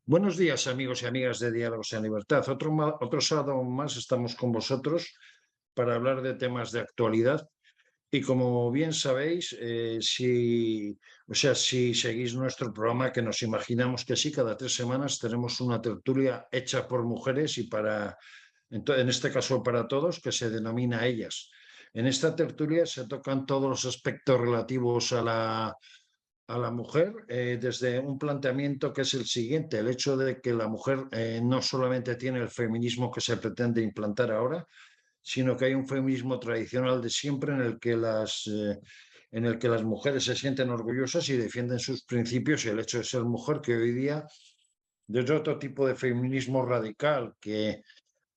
Buenos días, amigos y amigas de Diálogos en Libertad. Otro sábado más estamos con vosotros para hablar de temas de actualidad. Y como bien sabéis, si seguís nuestro programa, que nos imaginamos que sí, cada 3 semanas tenemos una tertulia hecha por mujeres y en este caso para todos, que se denomina Ellas. En esta tertulia se tocan todos los aspectos relativos a la mujer, desde un planteamiento que es el siguiente: el hecho de que la mujer no solamente tiene el feminismo que se pretende implantar ahora, sino que hay un feminismo tradicional de siempre en el que las mujeres se sienten orgullosas y defienden sus principios, y el hecho de ser mujer, que hoy día, desde otro tipo de feminismo radical que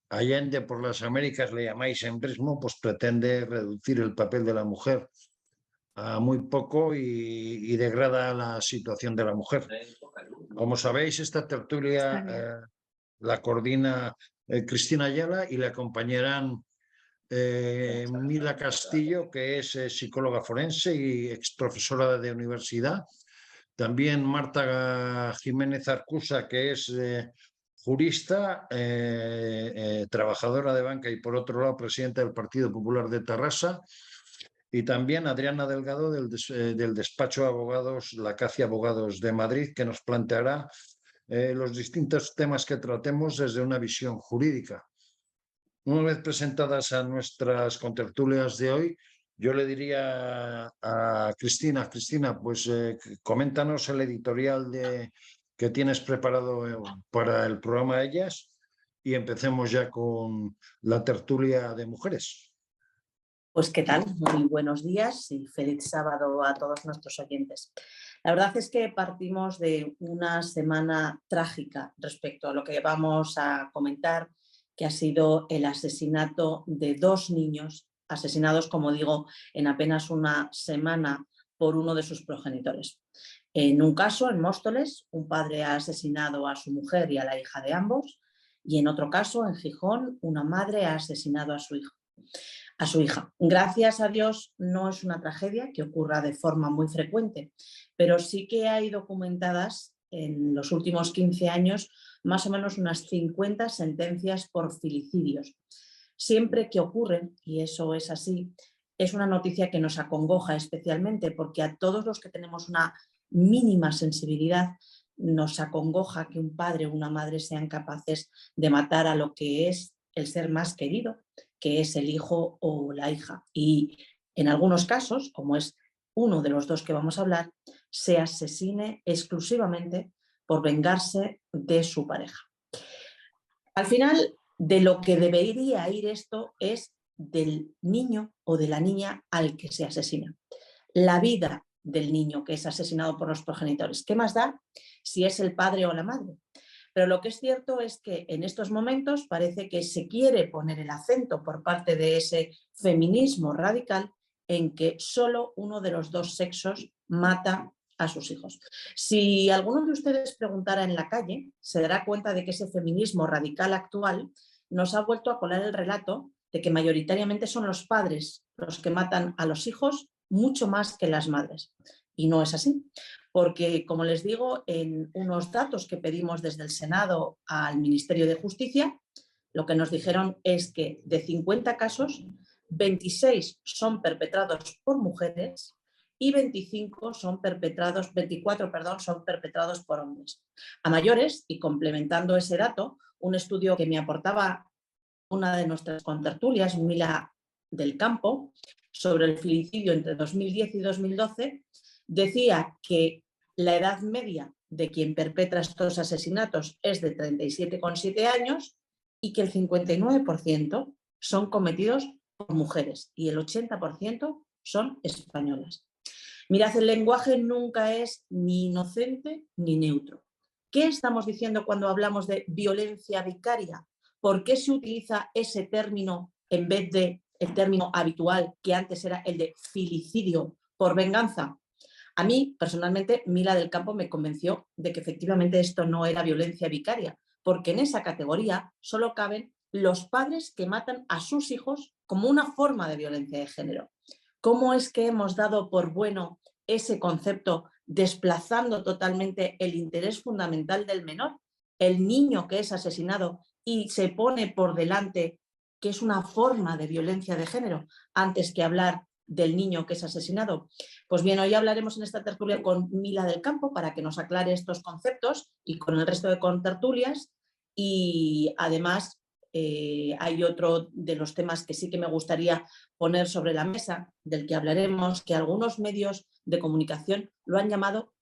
allende por las Américas le llamáis embrismo, pues pretende reducir el papel de la mujer a muy poco y degrada la situación de la mujer. Como sabéis, esta tertulia la coordina Cristina Ayala, y le acompañarán Mila Castillo, que es psicóloga forense y ex profesora de universidad. También Marta Jiménez Arcusa, que es jurista, trabajadora de banca y, por otro lado, presidenta del Partido Popular de Tarrasa. Y también Adriana Delgado, del despacho de abogados La Cacia Abogados de Madrid, que nos planteará los distintos temas que tratemos desde una visión jurídica. Una vez presentadas a nuestras contertulias de hoy, yo le diría a Cristina: pues coméntanos el editorial que tienes preparado para el programa Ellas, y empecemos ya con la tertulia de mujeres. Pues qué tal, muy buenos días y feliz sábado a todos nuestros oyentes. La verdad es que partimos de una semana trágica respecto a lo que vamos a comentar, que ha sido el asesinato de 2 niños, asesinados, como digo, en apenas una semana por uno de sus progenitores. En un caso, en Móstoles, un padre ha asesinado a su mujer y a la hija de ambos, y en otro caso, en Gijón, una madre ha asesinado a su hija. Gracias a Dios no es una tragedia que ocurra de forma muy frecuente, pero sí que hay documentadas en los últimos 15 años más o menos unas 50 sentencias por filicidios. Siempre que ocurren, y eso es así, es una noticia que nos acongoja especialmente, porque a todos los que tenemos una mínima sensibilidad nos acongoja que un padre o una madre sean capaces de matar a lo que es el ser más querido, que es el hijo o la hija. Y en algunos casos, como es uno de los 2 que vamos a hablar, se asesine exclusivamente por vengarse de su pareja. Al final, de lo que debería ir esto es del niño o de la niña al que se asesina. La vida del niño que es asesinado por los progenitores. ¿Qué más da si es el padre o la madre? Pero lo que es cierto es que en estos momentos parece que se quiere poner el acento por parte de ese feminismo radical en que solo uno de los 2 sexos mata a sus hijos. Si alguno de ustedes preguntara en la calle, se dará cuenta de que ese feminismo radical actual nos ha vuelto a colar el relato de que mayoritariamente son los padres los que matan a los hijos mucho más que las madres. Y no es así, porque, como les digo, en unos datos que pedimos desde el Senado al Ministerio de Justicia, lo que nos dijeron es que de 50 casos, 26 son perpetrados por mujeres y 24 son perpetrados por hombres. A mayores, y complementando ese dato, un estudio que me aportaba una de nuestras contertulias, Mila del Campo, sobre el filicidio entre 2010 y 2012, decía que la edad media de quien perpetra estos asesinatos es de 37,7 años y que el 59% son cometidos por mujeres y el 80% son españolas. Mirad, el lenguaje nunca es ni inocente ni neutro. ¿Qué estamos diciendo cuando hablamos de violencia vicaria? ¿Por qué se utiliza ese término en vez de el término habitual que antes era el de filicidio por venganza? A mí, personalmente, Mila del Campo me convenció de que efectivamente esto no era violencia vicaria, porque en esa categoría solo caben los padres que matan a sus hijos como una forma de violencia de género. ¿Cómo es que hemos dado por bueno ese concepto, desplazando totalmente el interés fundamental del menor, el niño que es asesinado y se pone por delante que es una forma de violencia de género antes que hablar del niño que es asesinado. Pues bien, hoy hablaremos en esta tertulia con Mila del Campo para que nos aclare estos conceptos y con el resto de contertulias. Y además hay otro de los temas que sí que me gustaría poner sobre la mesa, del que hablaremos, que algunos medios de comunicación lo han llamado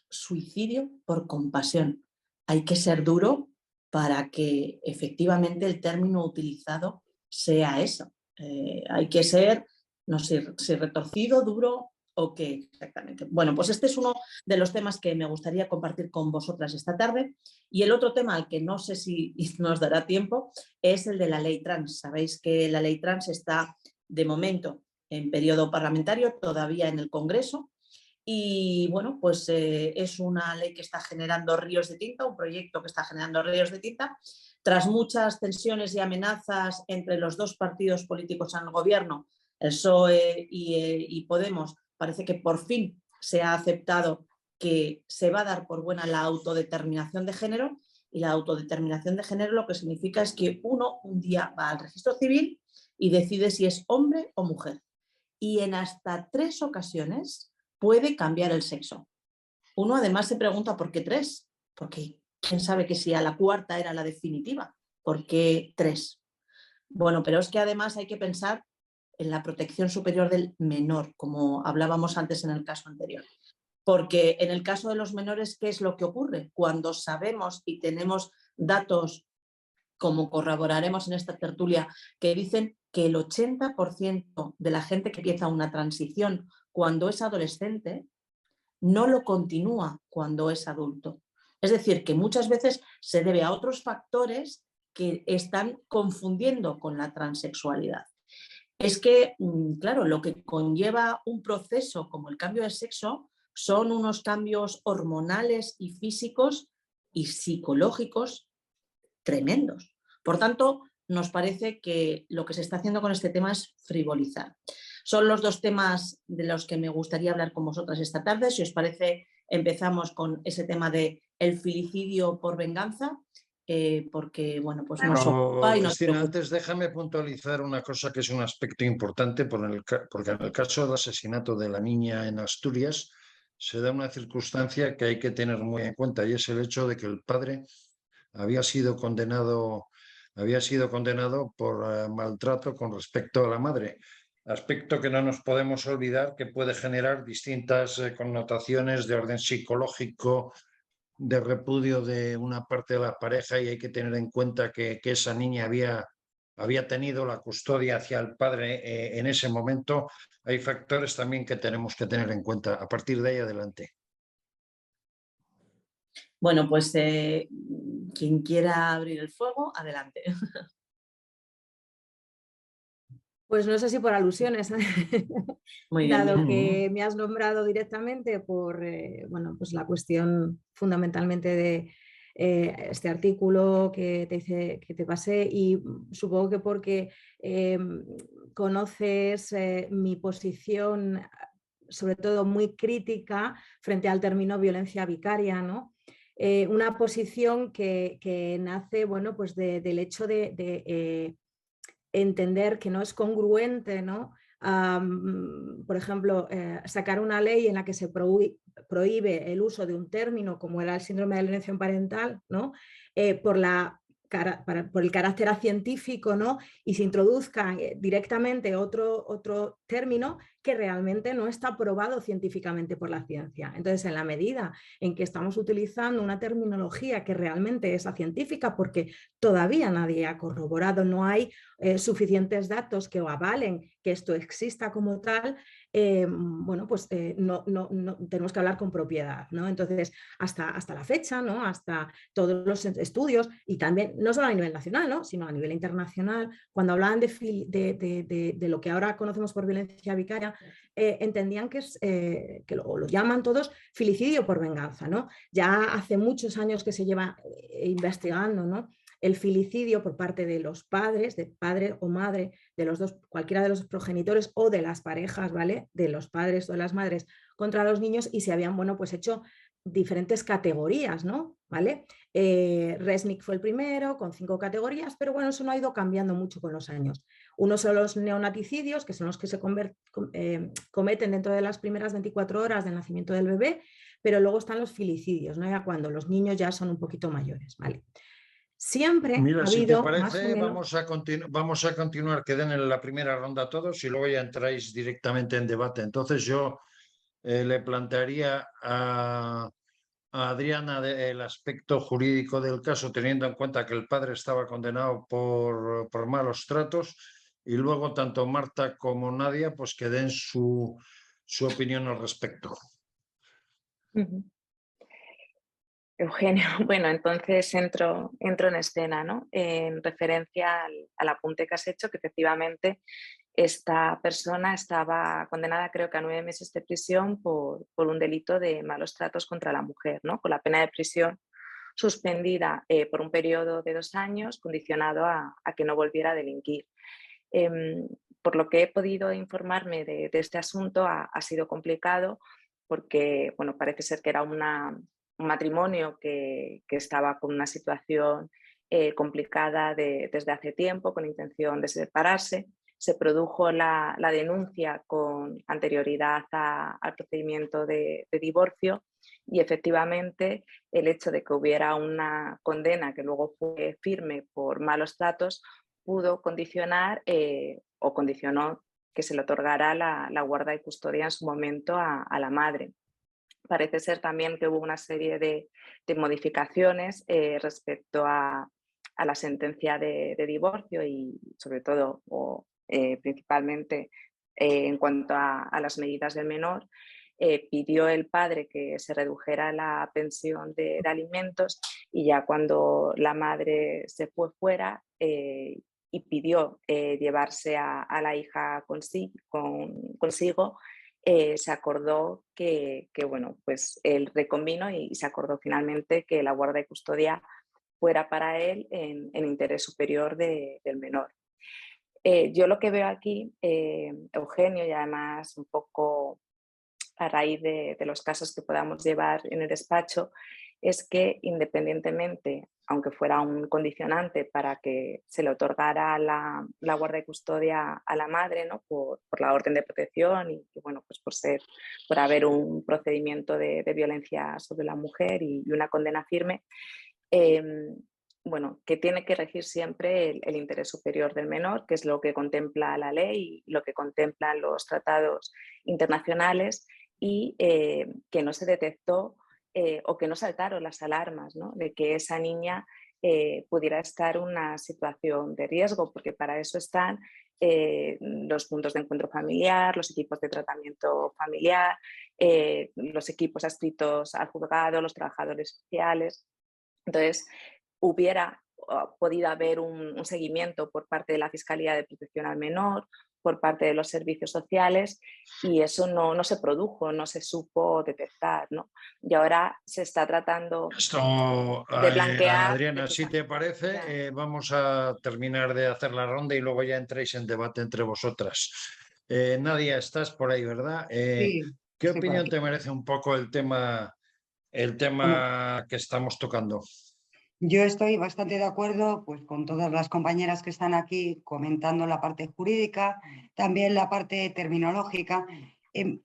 suicidio por compasión. Hay que ser duro para que efectivamente el término utilizado sea eso. Hay que ser, no sé si retorcido, duro o qué exactamente. Bueno, pues este es uno de los temas que me gustaría compartir con vosotras esta tarde. Y el otro tema al que no sé si nos dará tiempo es el de la ley trans. Sabéis que la ley trans está de momento en periodo parlamentario, todavía en el Congreso. Y bueno, pues es una ley que está generando ríos de tinta, un proyecto que está generando ríos de tinta. Tras muchas tensiones y amenazas entre los dos partidos políticos en el gobierno, el PSOE y Podemos, parece que por fin se ha aceptado que se va a dar por buena la autodeterminación de género. Y la autodeterminación de género lo que significa es que uno un día va al registro civil y decide si es hombre o mujer. Y en hasta 3 ocasiones puede cambiar el sexo. Uno además se pregunta ¿por qué 3? Porque quién sabe que si a la cuarta era la definitiva. ¿Por qué 3? Bueno, pero es que además hay que pensar en la protección superior del menor, como hablábamos antes en el caso anterior. Porque en el caso de los menores, ¿qué es lo que ocurre? Cuando sabemos y tenemos datos, como corroboraremos en esta tertulia, que dicen que el 80% de la gente que empieza una transición cuando es adolescente no lo continúa cuando es adulto. Es decir, que muchas veces se debe a otros factores que están confundiendo con la transexualidad. Es que, claro, lo que conlleva un proceso como el cambio de sexo son unos cambios hormonales y físicos y psicológicos tremendos. Por tanto, nos parece que lo que se está haciendo con este tema es frivolizar. Son los dos temas de los que me gustaría hablar con vosotras esta tarde. Si os parece, empezamos con ese tema de el filicidio por venganza, porque bueno, pues nos ocupa y nos Cristina, preocupa. antes déjame puntualizar una cosa que es un aspecto importante, porque en el caso del asesinato de la niña en Asturias se da una circunstancia que hay que tener muy en cuenta, y es el hecho de que el padre había sido condenado, por maltrato con respecto a la madre. Aspecto que no nos podemos olvidar, que puede generar distintas connotaciones de orden psicológico, de repudio de una parte de la pareja, y hay que tener en cuenta que esa niña había tenido la custodia hacia el padre en ese momento. Hay factores también que tenemos que tener en cuenta. A partir de ahí adelante. Bueno, pues quien quiera abrir el fuego, adelante. Pues no sé si por alusiones, Muy bien. dado que me has nombrado directamente por bueno, pues la cuestión fundamentalmente de este artículo que te pasé, y supongo que porque conoces mi posición, sobre todo muy crítica frente al término violencia vicaria, ¿no? Una posición que nace, bueno, pues del hecho de entender que no es congruente, ¿no? Por ejemplo, sacar una ley en la que se prohíbe el uso de un término como era el síndrome de alienación parental, ¿no? Por el carácter científico, ¿no? Y se introduzca directamente otro término que realmente no está probado científicamente por la ciencia. Entonces, en la medida en que estamos utilizando una terminología que realmente es científica, porque todavía nadie ha corroborado, no hay suficientes datos que avalen que esto exista como tal, bueno, pues no tenemos que hablar con propiedad, ¿no? Entonces, hasta la fecha, ¿no? Hasta todos los estudios, y también no solo a nivel nacional, ¿no? Sino a nivel internacional, cuando hablaban de lo que ahora conocemos por violencia vicaria, entendían que lo llaman todos filicidio por venganza, ¿no? Ya hace muchos años que se lleva investigando, ¿no? El filicidio por parte de los padres, de padre o madre, de los dos, cualquiera de los progenitores o de las parejas, ¿vale? De los padres o de las madres contra los niños, y se habían, bueno, pues hecho diferentes categorías, ¿no? ¿Vale? Resnick fue el primero con 5 categorías, pero bueno, eso no ha ido cambiando mucho con los años. Uno son los neonaticidios, que son los que se cometen dentro de las primeras 24 horas del nacimiento del bebé, pero luego están los filicidios, ¿no? Ya cuando los niños ya son un poquito mayores, ¿vale? Siempre Mira, ha si te habido más o parece, menos... vamos a continuar, que den en la primera ronda todos y luego ya entráis directamente en debate. Entonces yo le plantearía a Adriana el aspecto jurídico del caso, teniendo en cuenta que el padre estaba condenado por malos tratos, y luego tanto Marta como Nadia pues que den su opinión al respecto. Ujú. Eugenio, bueno, entonces entro en escena, ¿no? En referencia al apunte que has hecho, que efectivamente esta persona estaba condenada, creo que a 9 meses de prisión por un delito de malos tratos contra la mujer, ¿no? Con la pena de prisión suspendida por un periodo de 2 años, condicionado a que no volviera a delinquir. Por lo que he podido informarme de este asunto, ha sido complicado porque, bueno, parece ser que era un matrimonio que estaba con una situación complicada desde hace tiempo, con intención de separarse. Se produjo la denuncia con anterioridad al procedimiento de divorcio, y efectivamente el hecho de que hubiera una condena que luego fue firme por malos tratos pudo condicionar o condicionó que se le otorgara la guarda y custodia en su momento a la madre. Parece ser también que hubo una serie de modificaciones respecto a la sentencia de divorcio y sobre todo principalmente en cuanto a las medidas del menor. Pidió el padre que se redujera la pensión de alimentos, y ya cuando la madre se fue fuera y pidió llevarse a la hija consigo, se acordó que bueno, pues él reconvino y se acordó finalmente que la guarda y custodia fuera para él en interés superior del menor. Yo lo que veo aquí, Eugenio, y además un poco a raíz de los casos que podamos llevar en el despacho, es que independientemente, aunque fuera un condicionante para que se le otorgara la guarda y custodia a la madre, ¿no? por la orden de protección y bueno, pues por haber un procedimiento de violencia sobre la mujer y una condena firme, bueno, que tiene que regir siempre el interés superior del menor, que es lo que contempla la ley y lo que contemplan los tratados internacionales, y que no se detectó o que no saltaron las alarmas, ¿no? De que esa niña pudiera estar en una situación de riesgo, porque para eso están los puntos de encuentro familiar, los equipos de tratamiento familiar, los equipos adscritos al juzgado, los trabajadores sociales. Entonces, hubiera podido haber un seguimiento por parte de la Fiscalía de Protección al Menor, por parte de los servicios sociales, y eso no se produjo, no se supo detectar, ¿no? Y ahora se está tratando Esto, de blanquear. Adriana, si te parece, vamos a terminar de hacer la ronda y luego ya entréis en debate entre vosotras. Nadia, estás por ahí, ¿verdad? Sí, ¿Qué estoy por opinión aquí. te merece un poco el tema Bueno, que estamos tocando? yo estoy bastante de acuerdo pues, con todas las compañeras que están aquí comentando la parte jurídica, también la parte terminológica.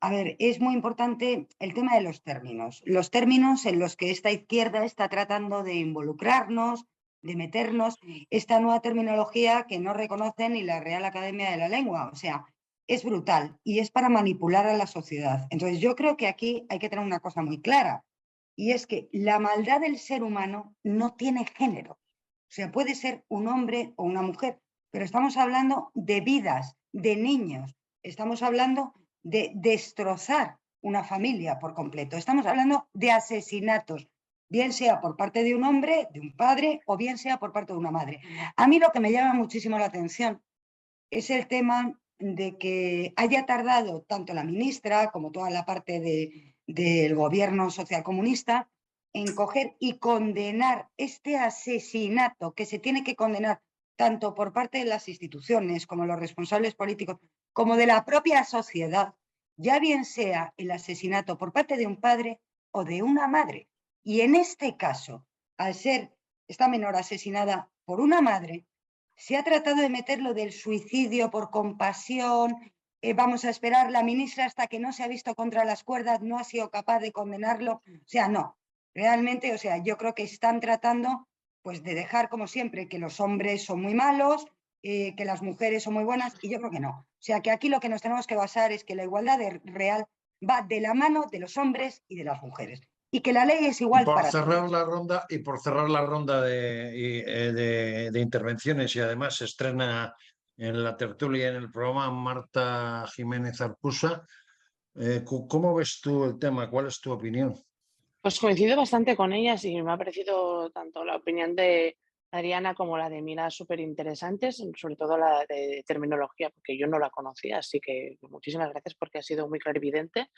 A ver, es muy importante el tema de los términos en los que esta izquierda está tratando de involucrarnos, de meternos, esta nueva terminología que no reconoce ni la Real Academia de la Lengua. O sea, es brutal y es para manipular a la sociedad. Entonces, yo creo que aquí hay que tener una cosa muy clara. Y es que la maldad del ser humano no tiene género. O sea, puede ser un hombre o una mujer, pero estamos hablando de vidas, de niños. Estamos hablando de destrozar una familia por completo. Estamos hablando de asesinatos, bien sea por parte de un hombre, de un padre, o bien sea por parte de una madre. A mí lo que me llama muchísimo la atención es el tema de que haya tardado tanto la ministra como toda la parte del gobierno socialcomunista en coger y condenar este asesinato que se tiene que condenar tanto por parte de las instituciones como los responsables políticos, como de la propia sociedad, ya bien sea el asesinato por parte de un padre o de una madre. Y en este caso, al ser esta menor asesinada por una madre, se ha tratado de meter lo del suicidio por compasión, vamos a esperar, la ministra hasta que no se ha visto contra las cuerdas no ha sido capaz de condenarlo. O sea, no, realmente, o sea, yo creo que están tratando pues de dejar como siempre que los hombres son muy malos, que las mujeres son muy buenas, y yo creo que no. O sea, que aquí lo que nos tenemos que basar es que la igualdad real va de la mano de los hombres y de las mujeres. Y que la ley es igual para todos. Y por cerrar la ronda de intervenciones, y además se estrena en la tertulia, en el programa, Marta Jiménez Arcusa. ¿Cómo ves tú el tema? ¿Cuál es tu opinión? Pues coincido bastante con ellas y me ha parecido tanto la opinión de Adriana como la de Mila súper interesantes, sobre todo la de terminología, porque yo no la conocía, así que muchísimas gracias porque ha sido muy clarividente.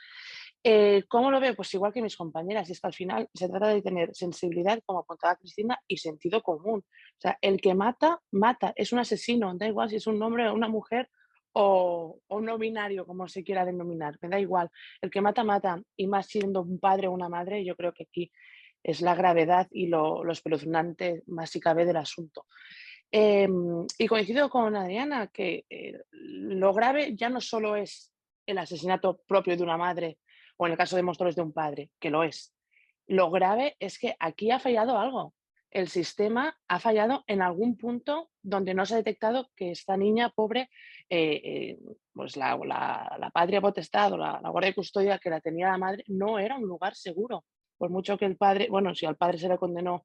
¿Cómo lo veo? Pues igual que mis compañeras, y es que al final se trata de tener sensibilidad, como apuntaba Cristina, y sentido común. O sea, el que mata, mata, es un asesino, da igual si es un hombre o una mujer o no binario, como se quiera denominar, me da igual. El que mata, mata, y más siendo un padre o una madre, yo creo que aquí es la gravedad y lo espeluznante, más si cabe, del asunto. Y coincido con Adriana que lo grave ya no solo es el asesinato propio de una madre o en el caso de Móstoles de un padre, que lo es. Lo grave es que aquí ha fallado algo. El sistema ha fallado en algún punto donde no se ha detectado que esta niña pobre, pues la patria potestad o la guardia de custodia que la tenía la madre no era un lugar seguro. Por mucho que el padre, bueno, si al padre se le condenó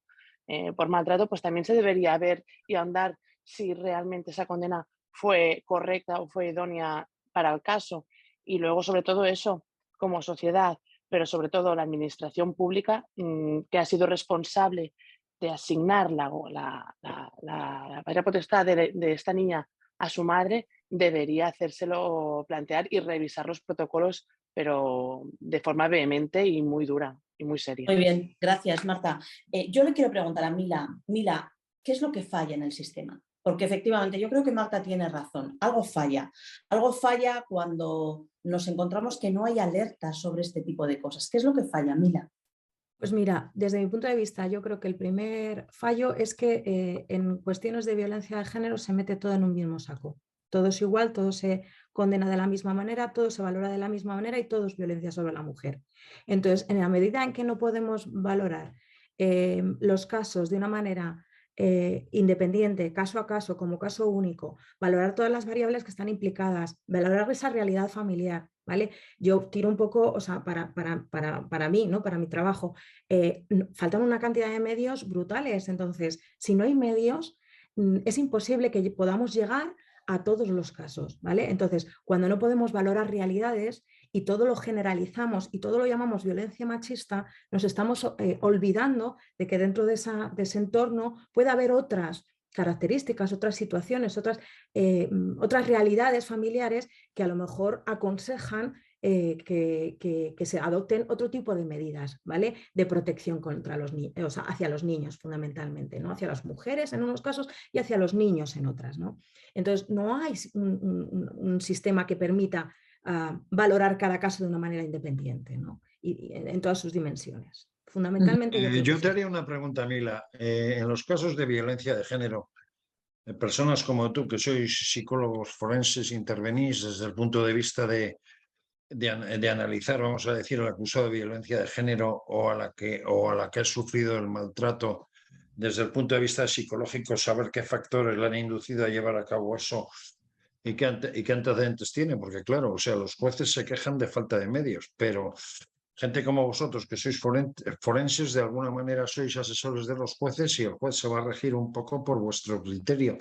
por maltrato, pues también se debería ver y ahondar si realmente esa condena fue correcta o fue idónea para el caso. Y luego, sobre todo eso, como sociedad, pero sobre todo la administración pública, que ha sido responsable de asignar la patria potestad de esta niña a su madre, debería hacérselo plantear y revisar los protocolos, pero de forma vehemente y muy dura y muy seria. Muy bien, gracias, Marta. Yo le quiero preguntar a Mila, ¿qué es lo que falla en el sistema? Porque efectivamente yo creo que Marta tiene razón, algo falla cuando nos encontramos que no hay alerta sobre este tipo de cosas. ¿Qué es lo que falla, Mila? Pues mira, desde mi punto de vista, yo creo que el primer fallo es que en cuestiones de violencia de género se mete todo en un mismo saco. Todo es igual, todo se condena de la misma manera, todo se valora de la misma manera y todo es violencia sobre la mujer. Entonces, en la medida en que no podemos valorar los casos de una manera independiente, caso a caso, como caso único, valorar todas las variables que están implicadas, valorar esa realidad familiar, ¿vale? Yo tiro un poco, o sea, para mí, ¿no? Para mi trabajo, faltan una cantidad de medios brutales. Entonces, si no hay medios, es imposible que podamos llegar a todos los casos, ¿vale? Entonces, cuando no podemos valorar realidades y todo lo generalizamos y todo lo llamamos violencia machista, nos estamos olvidando de que dentro de ese entorno puede haber otras características, otras situaciones, otras realidades familiares que a lo mejor aconsejan que se adopten otro tipo de medidas, ¿vale? De protección contra los niños, o sea, hacia los niños fundamentalmente, ¿no? Hacia las mujeres en unos casos y hacia los niños en otras, ¿no? Entonces, no hay un sistema que permita valorar cada caso de una manera independiente, ¿no? Y en todas sus dimensiones. Fundamentalmente yo te haría una pregunta, Mila. En los casos de violencia de género, personas como tú, que sois psicólogos forenses, intervenís desde el punto de vista de analizar, vamos a decir, al acusado de violencia de género o a la que ha sufrido el maltrato desde el punto de vista psicológico, saber qué factores le han inducido a llevar a cabo eso y qué antecedentes tiene, porque claro, o sea, los jueces se quejan de falta de medios, pero gente como vosotros que sois forenses, de alguna manera sois asesores de los jueces y el juez se va a regir un poco por vuestro criterio.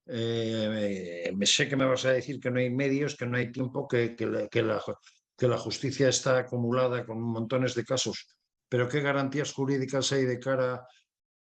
Sé que me vas a decir que no hay medios, que no hay tiempo, que la justicia está acumulada con montones de casos, pero ¿qué garantías jurídicas hay de cara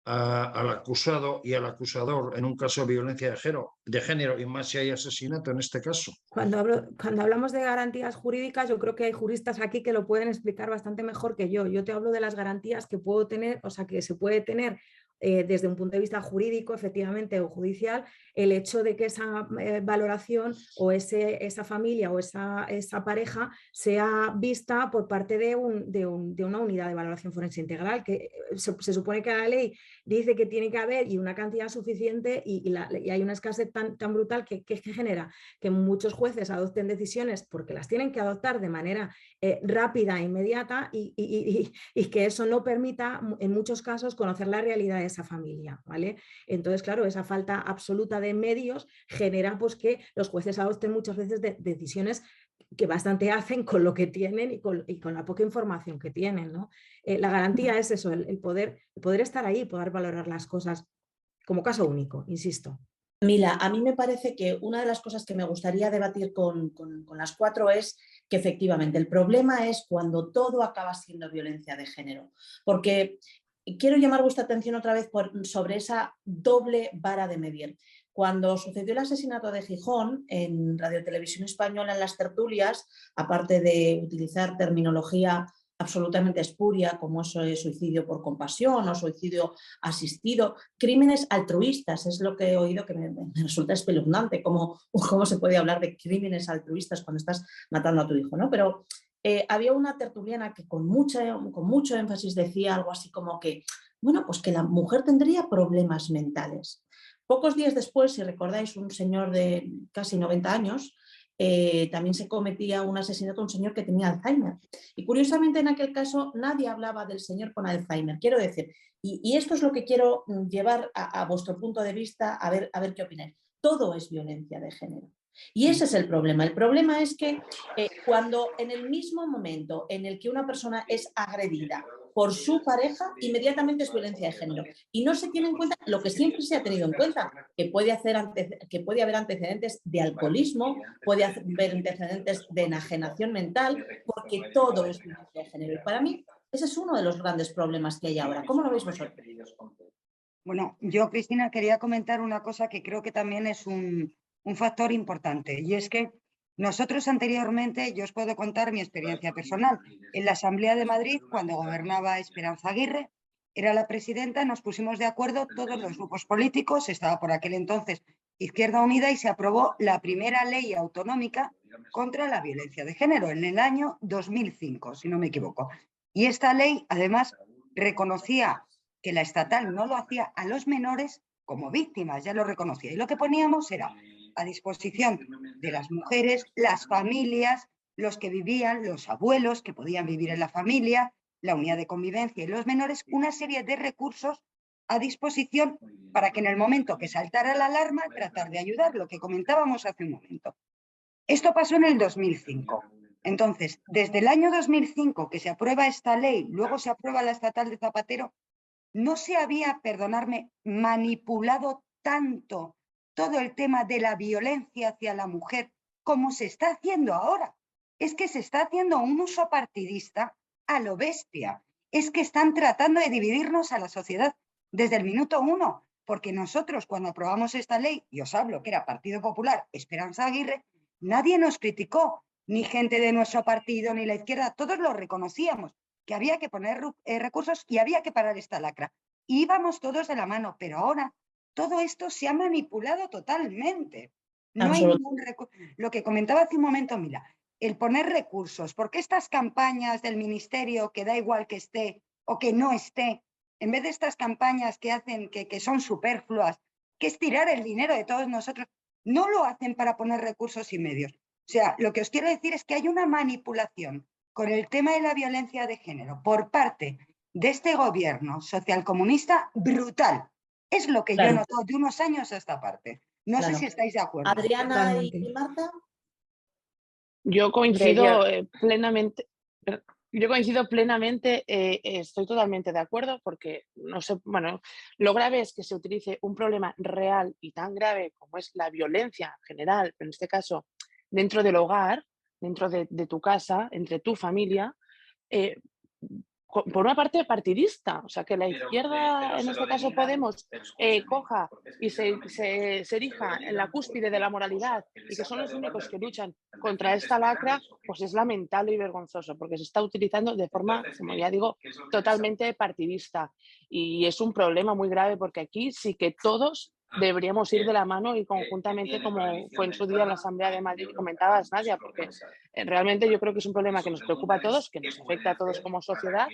al acusado y al acusador en un caso de violencia de género y más si hay asesinato en este caso? Cuando hablamos de garantías jurídicas, yo creo que hay juristas aquí que lo pueden explicar bastante mejor que yo. Yo te hablo de las garantías que puedo tener, o sea, que se puede tener desde un punto de vista jurídico, efectivamente, o judicial, el hecho de que esa valoración o esa familia o esa pareja sea vista por parte de una unidad de valoración forense integral, que se supone que la ley dice que tiene que haber y una cantidad suficiente y hay una escasez tan brutal que genera que muchos jueces adopten decisiones porque las tienen que adoptar de manera rápida e inmediata y que eso no permita en muchos casos conocer la realidad de esa familia, ¿vale? Entonces, claro, esa falta absoluta de medios genera pues, que los jueces adopten muchas veces decisiones que bastante hacen con lo que tienen y con la poca información que tienen, ¿no? La garantía es eso, el poder estar ahí, poder valorar las cosas como caso único, insisto. Mila, a mí me parece que una de las cosas que me gustaría debatir con las cuatro es que efectivamente el problema es cuando todo acaba siendo violencia de género, porque quiero llamar vuestra atención otra vez sobre esa doble vara de medir. Cuando sucedió el asesinato de Gijón en Radio Televisión Española en las tertulias, aparte de utilizar terminología absolutamente espuria como eso es suicidio por compasión o suicidio asistido, crímenes altruistas, es lo que he oído que me resulta espeluznante, cómo se puede hablar de crímenes altruistas cuando estás matando a tu hijo, ¿no? Pero había una tertuliana que con mucho énfasis decía algo así como que, bueno, pues que la mujer tendría problemas mentales. Pocos días después, si recordáis, un señor de casi 90 años, también se cometía un asesinato a un señor que tenía Alzheimer. Y curiosamente en aquel caso nadie hablaba del señor con Alzheimer. Quiero decir, y esto es lo que quiero llevar a vuestro punto de vista, a ver qué opináis. Todo es violencia de género. Y ese es el problema. El problema es que cuando en el mismo momento en el que una persona es agredida por su pareja, inmediatamente es violencia de género. Y no se tiene en cuenta lo que siempre se ha tenido en cuenta, que puede haber antecedentes de alcoholismo, puede haber antecedentes de enajenación mental, porque todo es violencia de género. Y para mí, ese es uno de los grandes problemas que hay ahora. ¿Cómo lo veis vosotros? Bueno, yo, Cristina, quería comentar una cosa que creo que también es un factor importante, y es que nosotros anteriormente, yo os puedo contar mi experiencia personal. En la Asamblea de Madrid, cuando gobernaba Esperanza Aguirre, era la presidenta, nos pusimos de acuerdo todos los grupos políticos, estaba por aquel entonces Izquierda Unida y se aprobó la primera ley autonómica contra la violencia de género en el año 2005, si no me equivoco. Y esta ley, además, reconocía que la estatal no lo hacía a los menores como víctimas, ya lo reconocía. Y lo que poníamos era a disposición de las mujeres, las familias, los que vivían, los abuelos que podían vivir en la familia, la unidad de convivencia y los menores, una serie de recursos a disposición para que en el momento que saltara la alarma tratar de ayudar, lo que comentábamos hace un momento. Esto pasó en el 2005. Entonces, desde el año 2005 que se aprueba esta ley, luego se aprueba la estatal de Zapatero, no se había, perdonadme, manipulado tanto todo el tema de la violencia hacia la mujer como se está haciendo ahora. Es que se está haciendo un uso partidista a lo bestia. Es que están tratando de dividirnos a la sociedad desde el minuto uno, porque nosotros cuando aprobamos esta ley, y os hablo que era Partido Popular, Esperanza Aguirre, nadie nos criticó, ni gente de nuestro partido, ni la izquierda, todos lo reconocíamos, que había que poner recursos y había que parar esta lacra. Y íbamos todos de la mano, pero ahora todo esto se ha manipulado totalmente. No hay ningún recurso. Lo que comentaba hace un momento, mira, el poner recursos, porque estas campañas del ministerio que da igual que esté o que no esté, en vez de estas campañas que hacen que son superfluas, que es tirar el dinero de todos nosotros, no lo hacen para poner recursos y medios. O sea, lo que os quiero decir es que hay una manipulación con el tema de la violencia de género por parte de este gobierno socialcomunista brutal. Es lo que yo he notado de unos años a esta parte. No sé si estáis de acuerdo. Adriana y Marta. Yo coincido plenamente. Yo coincido plenamente, estoy totalmente de acuerdo porque, no sé, bueno, lo grave es que se utilice un problema real y tan grave como es la violencia general, pero en este caso dentro del hogar, dentro de tu casa, entre tu familia, por una parte partidista, o sea, que la izquierda, en este caso Podemos, coja y se erija en la cúspide de la moralidad y que son los únicos que luchan contra esta lacra, pues es lamentable y vergonzoso, porque se está utilizando de forma, como ya digo, totalmente partidista. Y es un problema muy grave porque aquí sí que todos deberíamos ir de la mano y conjuntamente, como fue en su día en la Asamblea de Madrid que comentabas, Nadia, porque realmente yo creo que es un problema que nos preocupa a todos, que nos afecta a todos como sociedad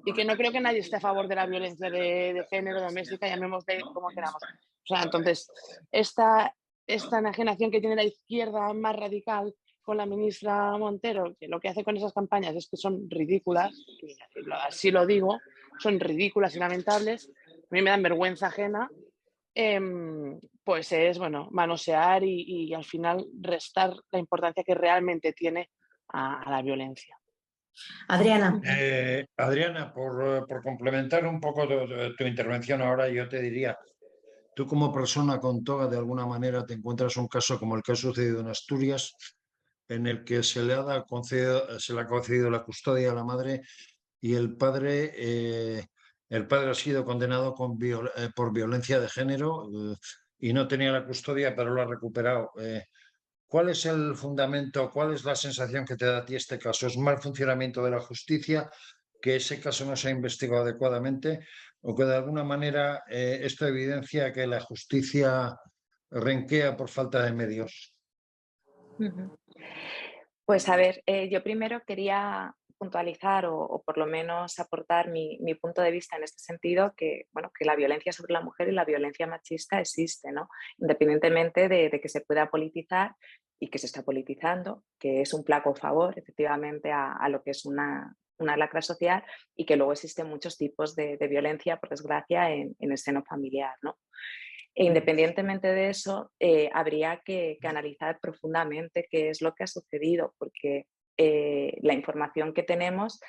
y que no creo que nadie esté a favor de la violencia de género doméstica, llamémosle como queramos. O sea, entonces, esta enajenación que tiene la izquierda más radical con la ministra Montero, que lo que hace con esas campañas es que son ridículas, y así lo digo, son ridículas y lamentables, a mí me dan vergüenza ajena, pues es, bueno, manosear y al final restar la importancia que realmente tiene a la violencia. Adriana. Adriana, por complementar un poco tu intervención ahora, yo te diría, tú como persona con toga, de alguna manera te encuentras un caso como el que ha sucedido en Asturias, en el que se le ha concedido la custodia a la madre y el padre ha sido condenado por violencia de género y no tenía la custodia, pero lo ha recuperado. ¿Cuál es el fundamento, cuál es la sensación que te da a ti este caso? ¿Es mal funcionamiento de la justicia, que ese caso no se ha investigado adecuadamente o que de alguna manera esto evidencia que la justicia renquea por falta de medios? Pues a ver, yo primero quería puntualizar o por lo menos aportar mi punto de vista en este sentido, que, bueno, que la violencia sobre la mujer y la violencia machista existe, ¿no? Independientemente de que se pueda politizar y que se está politizando, que es un flaco favor efectivamente a lo que es una lacra social y que luego existen muchos tipos de violencia, por desgracia, en el seno familiar, ¿no? E independientemente de eso, habría que analizar profundamente qué es lo que ha sucedido, porque la información que tenemos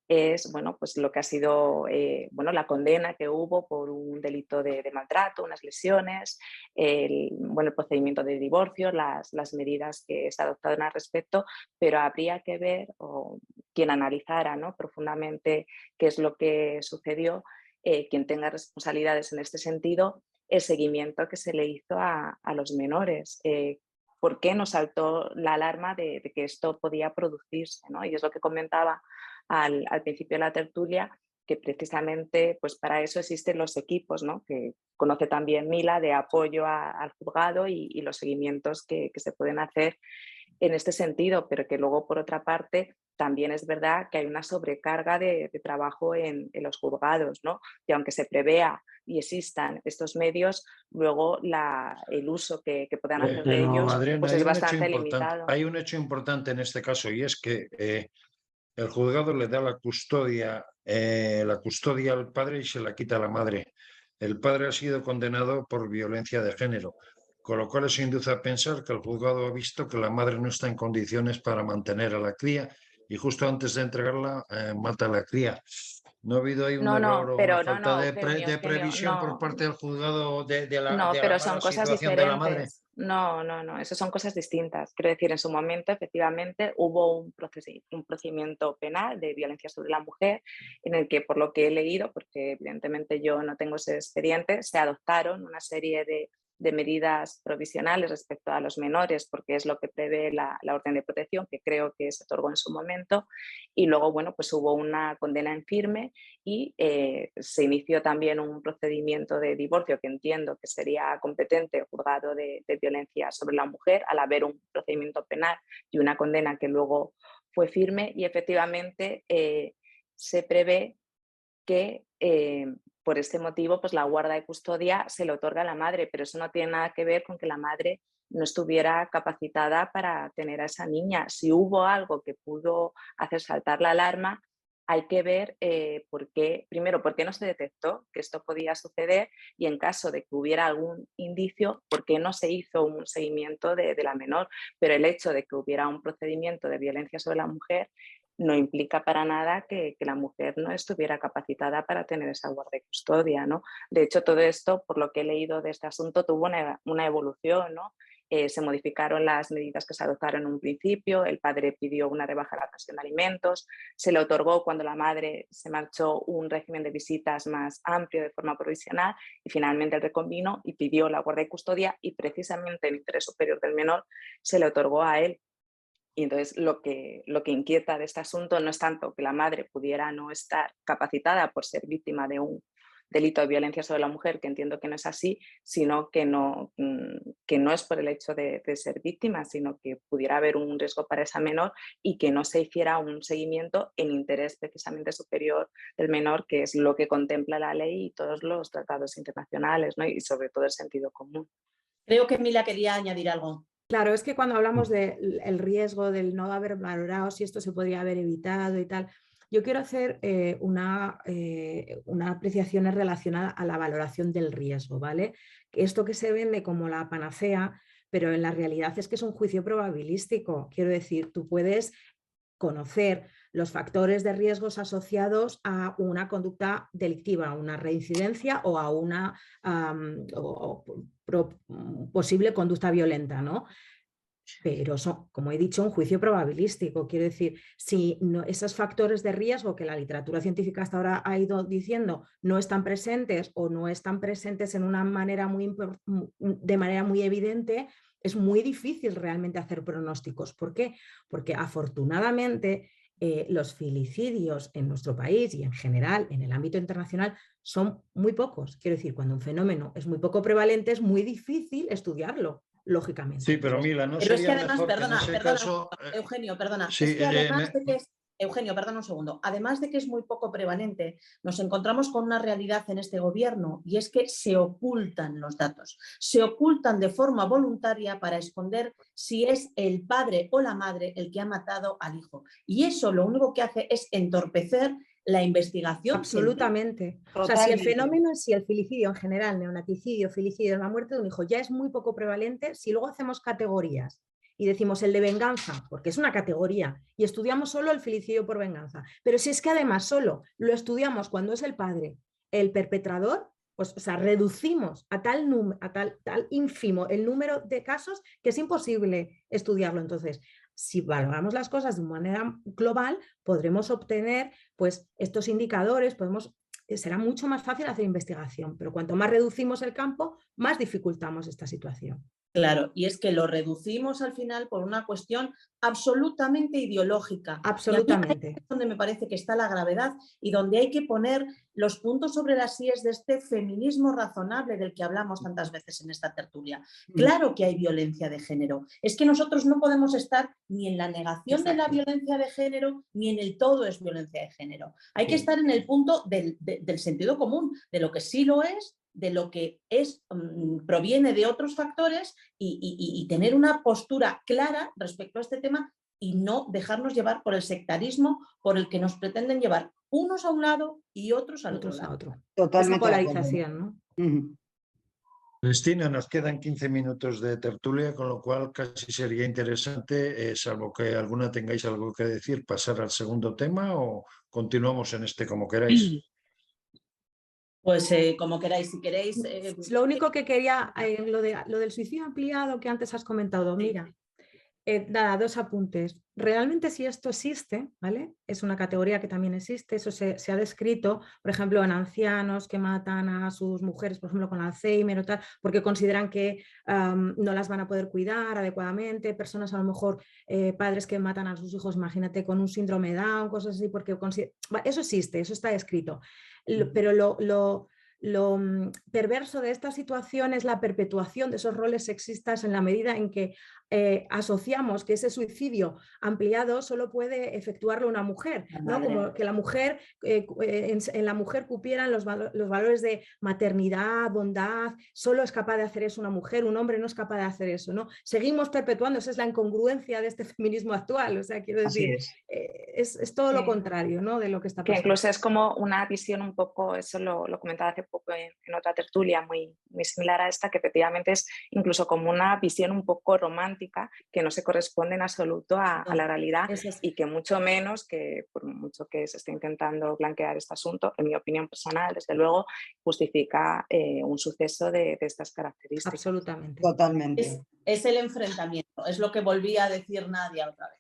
es, bueno, pues lo que ha sido, bueno, la condena que hubo por un delito de maltrato, unas lesiones, bueno, el procedimiento de divorcio, las medidas que se adoptaron al respecto, pero habría que ver, o quien analizara, ¿no?, profundamente qué es lo que sucedió, quien tenga responsabilidades en este sentido, el seguimiento que se le hizo a los menores. ¿Por qué nos saltó la alarma de que esto podía producirse, ¿no? Y es lo que comentaba al principio de la tertulia, que precisamente pues para eso existen los equipos, ¿no?, que conoce también Mila, de apoyo al juzgado y los seguimientos que se pueden hacer en este sentido, pero que luego, por otra parte, también es verdad que hay una sobrecarga de trabajo en los juzgados, ¿no? Y aunque se prevea y existan estos medios, luego el uso que puedan hacer de Pero, ellos Adriana, pues es bastante limitado. hay un hecho importante en este caso y es que el juzgado le da la custodia al padre y se la quita a la madre. El padre ha sido condenado por violencia de género, con lo cual eso induce a pensar que el juzgado ha visto que la madre no está en condiciones para mantener a la cría y justo antes de entregarla mata a la cría. ¿No ha habido ahí un No, error no, o una pero no, falta no, de Eugenio, previsión por no, parte del juzgado de no, la pero mala son cosas situación de la madre? diferentes. No, no, no, eso son cosas distintas. Quiero decir, en su momento efectivamente hubo un procedimiento penal de violencia sobre la mujer en el que, por lo que he leído, porque evidentemente yo no tengo ese expediente, se adoptaron una serie de medidas provisionales respecto a los menores, porque es lo que prevé la orden de protección, que creo que se otorgó en su momento, y luego, bueno, pues hubo una condena en firme y se inició también un procedimiento de divorcio que entiendo que sería competente el juzgado de violencia sobre la mujer, al haber un procedimiento penal y una condena que luego fue firme, y efectivamente se prevé que por este motivo pues la guarda de custodia se le otorga a la madre, pero eso no tiene nada que ver con que la madre no estuviera capacitada para tener a esa niña. Si hubo algo que pudo hacer saltar la alarma, hay que ver primero, por qué no se detectó que esto podía suceder, y en caso de que hubiera algún indicio, por qué no se hizo un seguimiento de la menor. Pero el hecho de que hubiera un procedimiento de violencia sobre la mujer no implica para nada que la mujer no estuviera capacitada para tener esa guarda de custodia, ¿no? De hecho, todo esto, por lo que he leído de este asunto, tuvo una evolución, ¿no? se modificaron las medidas que se adoptaron en un principio, el padre pidió una rebaja de la pensión de alimentos, se le otorgó cuando la madre se marchó un régimen de visitas más amplio de forma provisional y finalmente el reconvino y pidió la guardia y custodia y precisamente el interés superior del menor se le otorgó a él. Y entonces lo que inquieta de este asunto no es tanto que la madre pudiera no estar capacitada por ser víctima de un delito de violencia sobre la mujer, que entiendo que no es así, sino que no es por el hecho de ser víctima, sino que pudiera haber un riesgo para esa menor y que no se hiciera un seguimiento en interés precisamente superior del menor, que es lo que contempla la ley y todos los tratados internacionales, ¿no? Y sobre todo el sentido común. Creo que Mila quería añadir algo. Claro, es que cuando hablamos del riesgo del no haber valorado si esto se podría haber evitado y tal, yo quiero hacer una apreciación relacionada a la valoración del riesgo, ¿vale? Esto que se vende como la panacea, pero en la realidad es que es un juicio probabilístico. Quiero decir, tú puedes conocer los factores de riesgos asociados a una conducta delictiva, a una reincidencia o a una posible conducta violenta, ¿no? Pero son, como he dicho, un juicio probabilístico. Quiero decir, si no, esos factores de riesgo que la literatura científica hasta ahora ha ido diciendo no están presentes o no están presentes en una manera de manera muy evidente, es muy difícil realmente hacer pronósticos. ¿Por qué? Porque afortunadamente los filicidios en nuestro país y en general en el ámbito internacional son muy pocos. Quiero decir, cuando un fenómeno es muy poco prevalente es muy difícil estudiarlo, lógicamente. Sí, pero Mila, no Pero sería es que además, mejor que en ese caso... Eugenio, perdona, sí, es que además de que es... Eugenio, perdona un segundo. Además de que es muy poco prevalente, nos encontramos con una realidad en este gobierno y es que se ocultan los datos. Se ocultan de forma voluntaria para esconder si es el padre o la madre el que ha matado al hijo. Y eso lo único que hace es entorpecer la investigación. Absolutamente. O sea, si el fenómeno, si el filicidio en general, neonaticidio, filicidio, la muerte de un hijo ya es muy poco prevalente, si luego hacemos categorías y decimos el de venganza, porque es una categoría, y estudiamos solo el filicidio por venganza, pero si es que además solo lo estudiamos cuando es el padre, el perpetrador, pues, o sea, reducimos a tal ínfimo el número de casos que es imposible estudiarlo. Entonces, si valoramos las cosas de manera global, podremos obtener pues, estos indicadores, será mucho más fácil hacer investigación, pero cuanto más reducimos el campo, más dificultamos esta situación. Claro, y es que lo reducimos al final por una cuestión absolutamente ideológica. Absolutamente. Y aquí es donde me parece que está la gravedad y donde hay que poner los puntos sobre las íes de este feminismo razonable del que hablamos tantas veces en esta tertulia. Claro que hay violencia de género. Es que nosotros no podemos estar ni en la negación de la violencia de género ni en el todo es violencia de género. Hay que estar en el punto del sentido común, de lo que sí lo es, de lo que es, proviene de otros factores y tener una postura clara respecto a este tema y no dejarnos llevar por el sectarismo por el que nos pretenden llevar unos a un lado y otros al otro lado. Totalmente. Esa polarización, ¿no? Cristina, nos quedan 15 minutos de tertulia, con lo cual casi sería interesante, salvo que alguna tengáis algo que decir, pasar al segundo tema o continuamos en este como queráis. Pues como queráis, si queréis... Lo único que quería, lo del suicidio ampliado que antes has comentado, mira, dos apuntes. Realmente si esto existe, ¿vale? Es una categoría que también existe, eso se ha descrito, por ejemplo, en ancianos que matan a sus mujeres, por ejemplo, con Alzheimer o tal, porque consideran que no las van a poder cuidar adecuadamente, personas a lo mejor, padres que matan a sus hijos, imagínate, con un síndrome de Down, cosas así, porque eso existe, eso está escrito. Pero lo perverso de esta situación es la perpetuación de esos roles sexistas en la medida en que asociamos que ese suicidio ampliado solo puede efectuarlo una mujer, ¿no? Como que la mujer, en la mujer cupieran los valores de maternidad, bondad, solo es capaz de hacer eso una mujer, un hombre no es capaz de hacer eso, ¿no? Seguimos perpetuando, esa es la incongruencia de este feminismo actual, o sea, quiero decir, es todo lo contrario, ¿no? De lo que está pasando. Que incluso es como una visión un poco, eso lo comentaba hace poco en otra tertulia muy similar a esta, que efectivamente es incluso como una visión un poco romántica que no se corresponde en absoluto a la realidad y que mucho menos, que por mucho que se esté intentando blanquear este asunto, en mi opinión personal, desde luego, justifica un suceso de estas características. Absolutamente. Totalmente. Es el enfrentamiento, es lo que volvía a decir Nadia otra vez.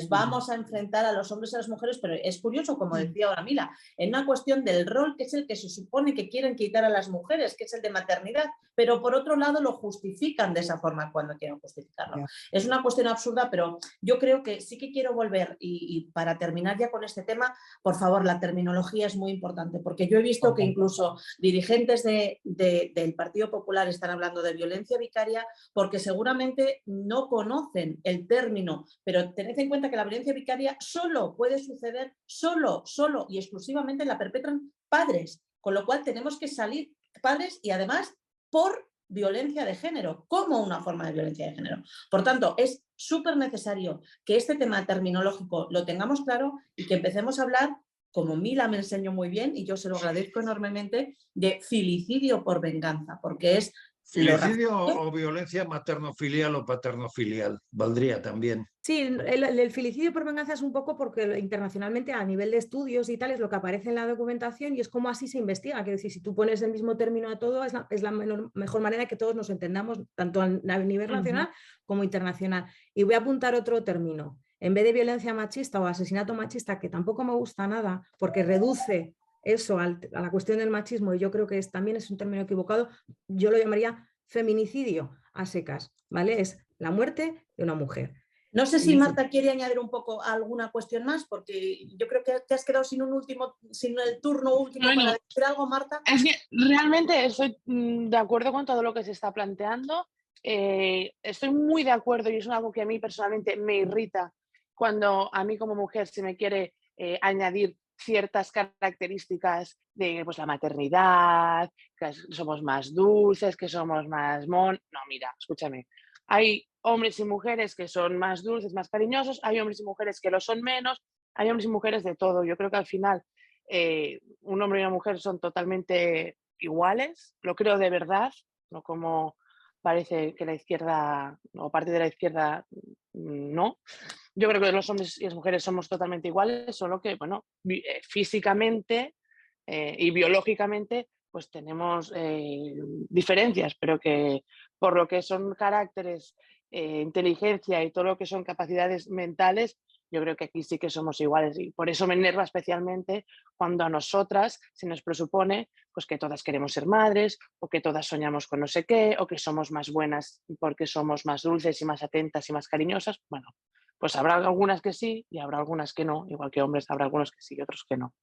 Vamos a enfrentar a los hombres y a las mujeres, pero es curioso, como decía ahora Mila, en una cuestión del rol que es el que se supone que quieren quitar a las mujeres, que es el de maternidad, pero por otro lado lo justifican de esa forma cuando quieren justificarlo. Yeah. Es una cuestión absurda, pero yo creo que sí que quiero volver y para terminar ya con este tema, por favor, la terminología es muy importante, porque yo he visto que incluso dirigentes del Partido Popular están hablando de violencia vicaria porque seguramente no conocen el término, pero tened en cuenta que la violencia vicaria solo puede suceder, solo y exclusivamente la perpetran padres, con lo cual tenemos que salir padres y además por violencia de género, como una forma de violencia de género. Por tanto, es súper necesario que este tema terminológico lo tengamos claro y que empecemos a hablar, como Mila me enseñó muy bien, y yo se lo agradezco enormemente, de filicidio por venganza, porque es... Filicidio o violencia materno-filial o paterno-filial, valdría también. Sí, el filicidio por venganza es un poco porque internacionalmente a nivel de estudios y tal es lo que aparece en la documentación y es como así se investiga. Quiero decir, si tú pones el mismo término a todo, es la mejor manera que todos nos entendamos, tanto a nivel nacional como internacional. Y voy a apuntar otro término. En vez de violencia machista o asesinato machista, que tampoco me gusta nada porque reduce eso a la cuestión del machismo y yo creo que también es un término equivocado, yo lo llamaría feminicidio a secas, ¿vale? Es la muerte de una mujer. No sé si Marta quiere añadir un poco alguna cuestión más, porque yo creo que te has quedado sin el turno último para decir algo, Marta. Es que realmente estoy de acuerdo con todo lo que se está planteando. Estoy muy de acuerdo y es algo que a mí personalmente me irrita cuando a mí como mujer se me quiere añadir ciertas características de pues, la maternidad, que somos más dulces, que somos más No, mira, escúchame. Hay hombres y mujeres que son más dulces, más cariñosos, hay hombres y mujeres que lo son menos, hay hombres y mujeres de todo. Yo creo que al final un hombre y una mujer son totalmente iguales, lo creo de verdad, no como parece que la izquierda o parte de la izquierda no. Yo creo que los hombres y las mujeres somos totalmente iguales, solo que, bueno, físicamente y biológicamente pues tenemos diferencias, pero que por lo que son caracteres, inteligencia y todo lo que son capacidades mentales, yo creo que aquí sí que somos iguales y por eso me enerva especialmente cuando a nosotras se nos presupone pues, que todas queremos ser madres o que todas soñamos con no sé qué o que somos más buenas porque somos más dulces y más atentas y más cariñosas. Bueno, pues habrá algunas que sí y habrá algunas que no, igual que hombres habrá algunos que sí y otros que no.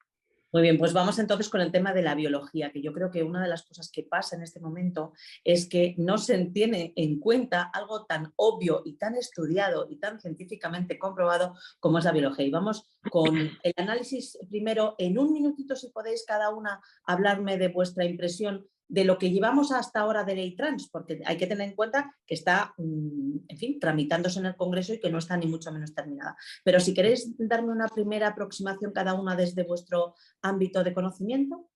Muy bien, pues vamos entonces con el tema de la biología, que yo creo que una de las cosas que pasa en este momento es que no se tiene en cuenta algo tan obvio y tan estudiado y tan científicamente comprobado como es la biología. Y vamos con el análisis primero, en un minutito si podéis cada una hablarme de vuestra impresión de lo que llevamos hasta ahora de ley trans, porque hay que tener en cuenta que está, en fin, tramitándose en el Congreso y que no está ni mucho menos terminada. Pero si queréis darme una primera aproximación cada una desde vuestro ámbito de conocimiento.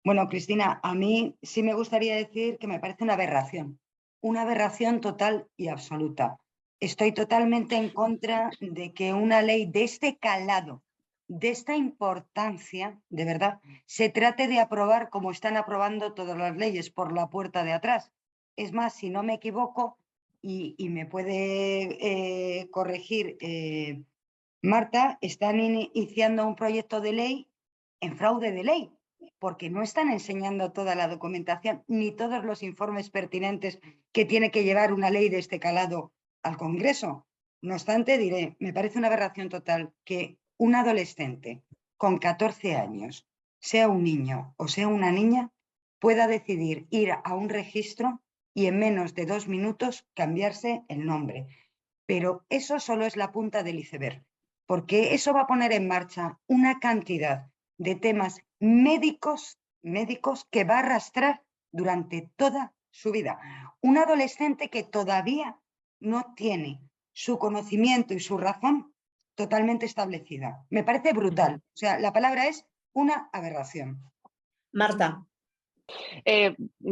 Bueno, Cristina, a mí sí me gustaría decir que me parece una aberración total y absoluta. Estoy totalmente en contra de que una ley de este calado, de esta importancia, de verdad, se trate de aprobar como están aprobando todas las leyes, por la puerta de atrás. Es más, si no me equivoco, y me puede corregir Marta, están iniciando un proyecto de ley en fraude de ley, porque no están enseñando toda la documentación ni todos los informes pertinentes que tiene que llevar una ley de este calado al Congreso. No obstante, diré, me parece una aberración total que un adolescente con 14 años, sea un niño o sea una niña, pueda decidir ir a un registro y en menos de 2 minutos cambiarse el nombre. Pero eso solo es la punta del iceberg, porque eso va a poner en marcha una cantidad de temas médicos que va a arrastrar durante toda su vida. Un adolescente que todavía no tiene su conocimiento y su razón totalmente establecida. Me parece brutal. O sea, la palabra es una aberración. Marta.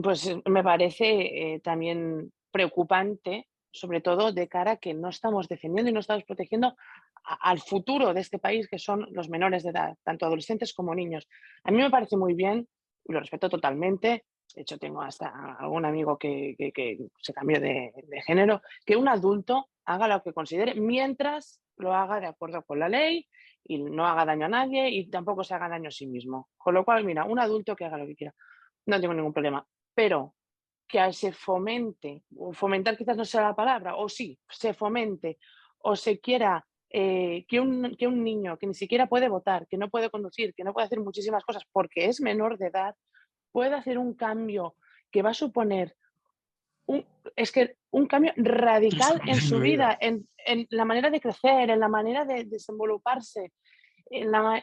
Pues me parece también preocupante, sobre todo de cara a que no estamos defendiendo y no estamos protegiendo al futuro de este país, que son los menores de edad, tanto adolescentes como niños. A mí me parece muy bien, y lo respeto totalmente. De hecho, tengo hasta algún amigo que se cambió de género, que un adulto haga lo que considere mientras lo haga de acuerdo con la ley y no haga daño a nadie y tampoco se haga daño a sí mismo. Con lo cual, mira, un adulto que haga lo que quiera. No tengo ningún problema, pero que se fomente, o fomentar quizás no sea la palabra, o sí, se fomente, o se quiera que un niño que ni siquiera puede votar, que no puede conducir, que no puede hacer muchísimas cosas porque es menor de edad, pueda hacer un cambio que va a suponer un cambio radical en su vida, en la manera de crecer, en la manera de desenvoluparse,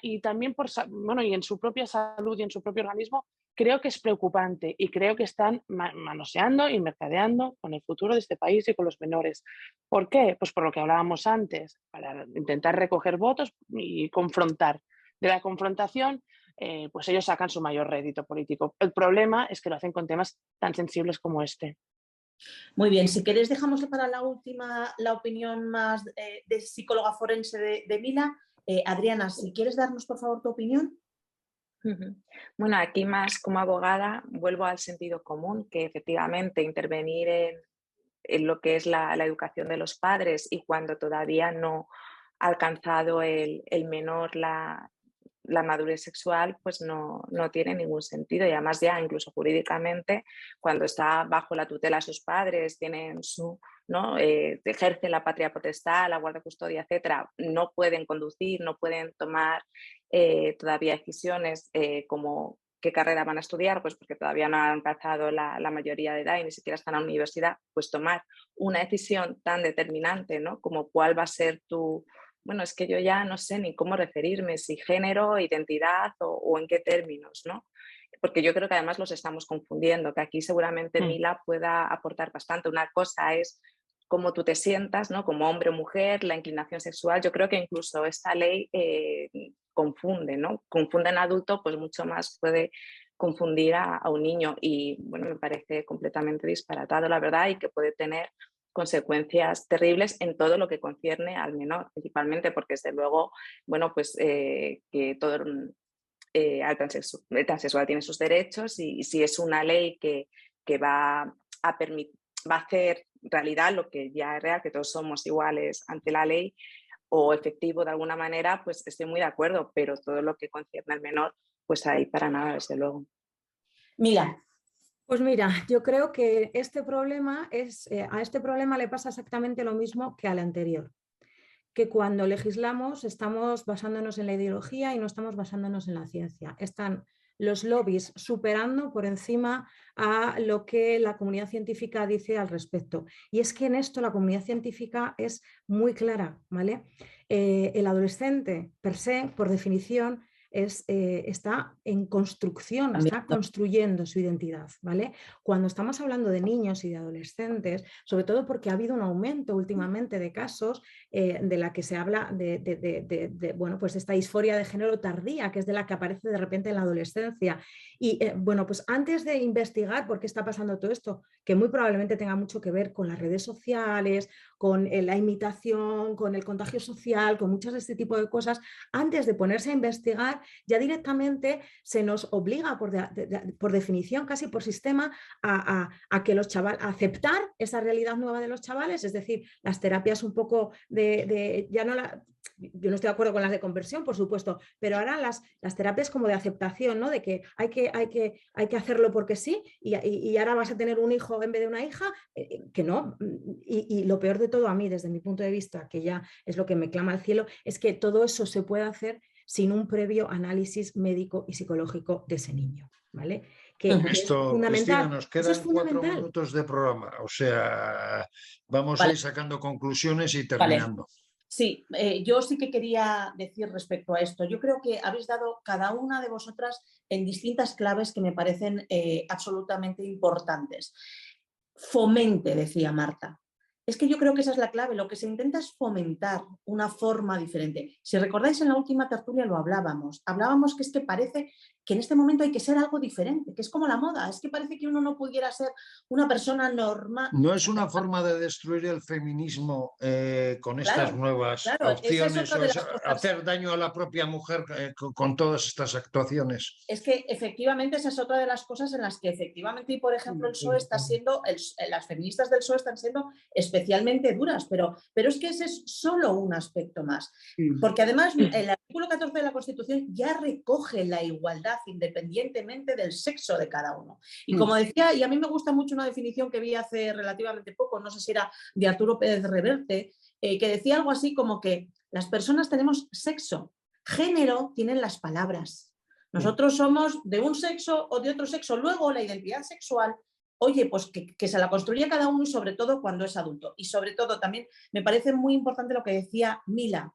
y también bueno, y en su propia salud y en su propio organismo, creo que es preocupante y creo que están manoseando y mercadeando con el futuro de este país y con los menores. ¿Por qué? Pues por lo que hablábamos antes, para intentar recoger votos y confrontar. De la confrontación, pues ellos sacan su mayor rédito político. El problema es que lo hacen con temas tan sensibles como este. Muy bien, si queréis dejamos para la última la opinión más de psicóloga forense de Mila. Adriana, si quieres darnos por favor tu opinión. Bueno, aquí más como abogada vuelvo al sentido común, que efectivamente intervenir en lo que es la educación de los padres y cuando todavía no ha alcanzado el menor la madurez sexual, pues no tiene ningún sentido. Y además ya incluso jurídicamente, cuando está bajo la tutela de sus padres, tienen ejercen la patria potestad, la guardia custodia, etcétera, no pueden conducir, no pueden tomar todavía decisiones como qué carrera van a estudiar, pues porque todavía no han alcanzado la mayoría de edad y ni siquiera están en la universidad, pues tomar una decisión tan determinante, ¿no? Como cuál va a ser bueno, es que yo ya no sé ni cómo referirme, si género, identidad o en qué términos, ¿no? Porque yo creo que además los estamos confundiendo, que aquí seguramente Mila pueda aportar bastante. Una cosa es cómo tú te sientas, ¿no? Como hombre o mujer, la inclinación sexual. Yo creo que incluso esta ley confunde, ¿no? Confunde en adulto, pues mucho más puede confundir a un niño y, bueno, me parece completamente disparatado, la verdad, y que puede tener consecuencias terribles en todo lo que concierne al menor, principalmente porque desde luego, bueno, pues que todo el transexual tiene sus derechos y si es una ley que va a hacer realidad lo que ya es real, que todos somos iguales ante la ley o efectivo de alguna manera, pues estoy muy de acuerdo, pero todo lo que concierne al menor, pues ahí para nada, desde luego. Mila. Pues mira, yo creo que este problema a este problema le pasa exactamente lo mismo que al anterior, que cuando legislamos estamos basándonos en la ideología y no estamos basándonos en la ciencia. Están los lobbies superando por encima a lo que la comunidad científica dice al respecto. Y es que en esto la comunidad científica es muy clara, ¿vale? El adolescente per se, por definición, está en construcción, está construyendo su identidad, ¿vale? Cuando estamos hablando de niños y de adolescentes, sobre todo porque ha habido un aumento últimamente de casos de la que se habla bueno, pues esta disforia de género tardía, que es de la que aparece de repente en la adolescencia. Y bueno, pues antes de investigar por qué está pasando todo esto, que muy probablemente tenga mucho que ver con las redes sociales, con la imitación, con el contagio social, con muchas de este tipo de cosas, antes de ponerse a investigar, ya directamente se nos obliga por definición, casi por sistema, a que los chavales, a aceptar esa realidad nueva de los chavales, es decir, las terapias un poco ya no yo no estoy de acuerdo con las de conversión, por supuesto, pero ahora las terapias como de aceptación, ¿no? De que hay que hacerlo porque sí y ahora vas a tener un hijo en vez de una hija, que no. Y lo peor de todo a mí, desde mi punto de vista, que ya es lo que me clama al cielo, es que todo eso se puede hacer sin un previo análisis médico y psicológico de ese niño, ¿vale? Que es fundamental. Cristina, nos quedan es 4 minutos de programa, o sea, vamos a ir sacando conclusiones y terminando. Vale. Sí, yo sí que quería decir respecto a esto. Yo creo que habéis dado cada una de vosotras en distintas claves que me parecen absolutamente importantes. Fomente, decía Marta. Es que yo creo que esa es la clave. Lo que se intenta es fomentar una forma diferente. Si recordáis, en la última tertulia lo hablábamos. Hablábamos que es que parece que en este momento hay que ser algo diferente, que es como la moda. Es que parece que uno no pudiera ser una persona normal. No es una forma de destruir el feminismo con estas nuevas opciones, esa es otra de las cosas. hacer daño a la propia mujer con todas estas actuaciones. Es que efectivamente esa es otra de las cosas en las que efectivamente, y por ejemplo, el PSOE está siendo, las feministas del PSOE están siendo especialmente duras, pero es que ese es solo un aspecto más. Porque además el artículo 14 de la Constitución ya recoge la igualdad independientemente del sexo de cada uno. Y como decía, y a mí me gusta mucho una definición que vi hace relativamente poco, no sé si era de Arturo Pérez Reverte, que decía algo así como que las personas tenemos sexo, género tienen las palabras. Nosotros somos de un sexo o de otro sexo. Luego la identidad sexual, oye, pues que se la construya cada uno y sobre todo cuando es adulto. Y sobre todo también me parece muy importante lo que decía Mila.